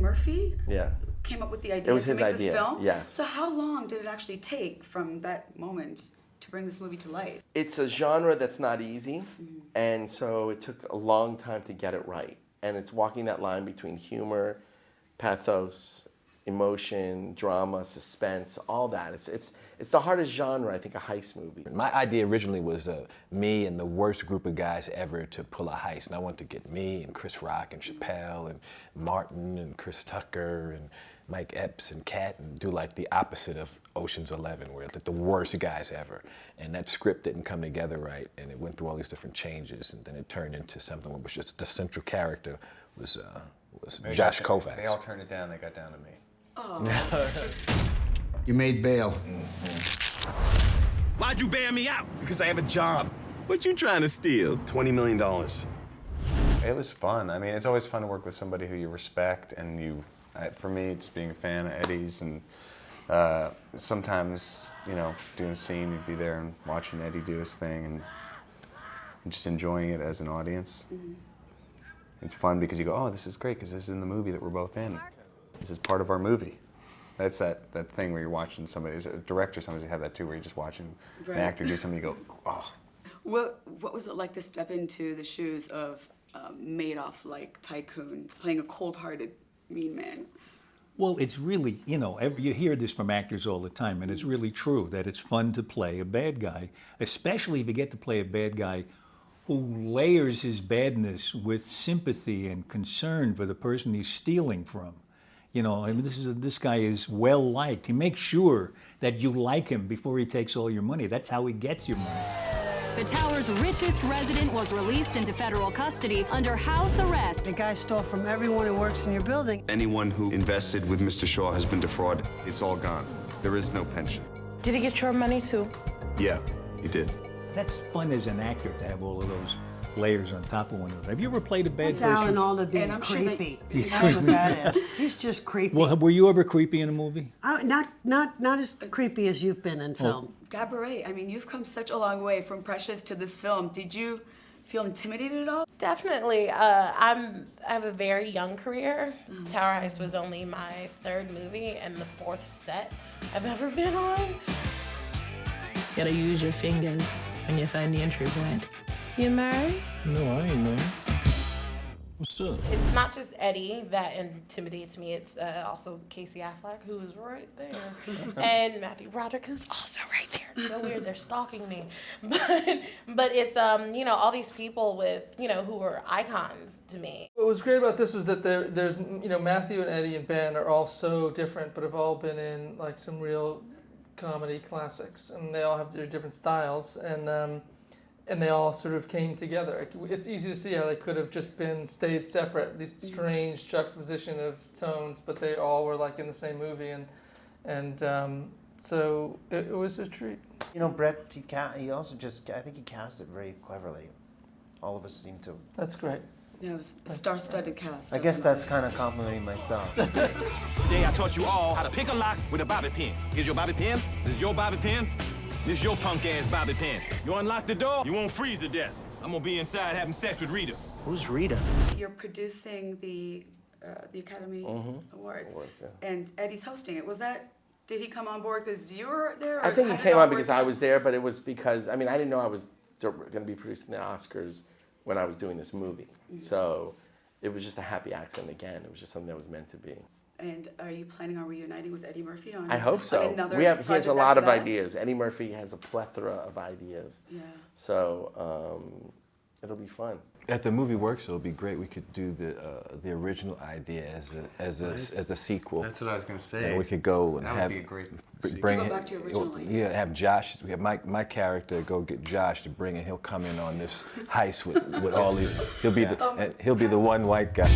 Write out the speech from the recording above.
Murphy Yeah. came up with the idea It was to his make idea, this film? yes. So how long did it actually take from that moment to bring this movie to life? It's a genre that's not easy, and so it took a long time to get it right. And it's walking that line between humor, pathos, emotion, drama, suspense, all that. It's the hardest genre, I think, a heist movie. My idea originally was me and the worst group of guys ever to pull a heist. And I wanted to get me and Chris Rock and Chappelle and Martin and Chris Tucker and Mike Epps and Kat and do like the opposite of Ocean's 11, where like the worst guys ever. And that script didn't come together right, and it went through all these different changes, and then it turned into something which just the central character was Josh Kovacs. They all turned it down. They got down to me. Oh. You made bail. Why'd you bail me out? Because I have a job. What you trying to steal? $20 million. It was fun. I mean, it's always fun to work with somebody who you respect, and for me, it's being a fan of Eddie's, and sometimes, you know, doing a scene, you'd be there and watching Eddie do his thing, and just enjoying it as an audience. It's fun because you go, oh, this is great, because this is in the movie that we're both in. This is part of our movie. That's that thing where you're watching somebody, as a director, sometimes you have that too, where you're just watching an actor do something, you go, oh. What was it like to step into the shoes of Madoff-like tycoon, playing a cold-hearted mean man? Well, it's really, you know, you hear this from actors all the time, and it's really true that it's fun to play a bad guy, especially if you get to play a bad guy who layers his badness with sympathy and concern for the person he's stealing from. You know, I mean, this guy is well liked. He makes sure that you like him before he takes all your money. That's how he gets your money. The tower's richest resident was released into federal custody under house arrest. The guy stole from everyone who works in your building. Anyone who invested with Mr. Shaw has been defrauded. It's all gone. There is no pension. Did he get your money too? Yeah, he did. That's fun as an actor to have all of those layers on top of one another. Have you ever played a bad That's person? Alan Alda being creepy. That's what that is. He's just creepy. Well, were you ever creepy in a movie? Not as creepy as you've been in film. Gabourey, I mean, you've come such a long way from Precious to this film. Did you feel intimidated at all? Definitely. I have a very young career. Tower Heist was only my third movie and the fourth set I've ever been on. You gotta use your fingers when you find the entry point. You married? No, I ain't married. What's up? It's not just Eddie that intimidates me. It's also Casey Affleck, who is right there, and Matthew Broderick, who's also right there. It's so weird. They're stalking me, but it's you know, all these people with, you know, who are icons to me. What was great about this was that there's, you know, Matthew and Eddie and Ben are all so different, but have all been in like some real comedy classics, and they all have their different styles, and they all sort of came together. It's easy to see how they could have just stayed separate, these strange juxtaposition of tones, but they all were like in the same movie, and so it was a treat. You know, Brett, he also I think he cast it very cleverly. All of us seem to. That's great. Yeah, it was a star-studded cast. I guess that's kind of complimenting myself. Today I taught you all how to pick a lock with a bobby pin. Here's your bobby pin. This is your bobby pin. This your punk-ass bobby pin. You unlock the door, you won't freeze to death. I'm gonna be inside having sex with Rita. Who's Rita? You're producing the Academy Awards, yeah. and Eddie's hosting it. Did he come on board because you were there? I think he came on because I was there, but it was because, I mean, I didn't know I was going to be producing the Oscars when I was doing this movie. So it was just a happy accident again. It was just something that was meant to be. And are you planning on reuniting with Eddie Murphy on? I hope so. He has a lot of ideas. Eddie Murphy has a plethora of ideas. Yeah. So it'll be fun. At the Movie Works, it'll be great. We could do the original idea as a sequel. That's what I was going to say. And we could go and that would be a great bring to go back to your original idea. Yeah, have Josh. We have my character go get Josh to bring, and he'll come in on this heist with all these. He'll be the one white guy.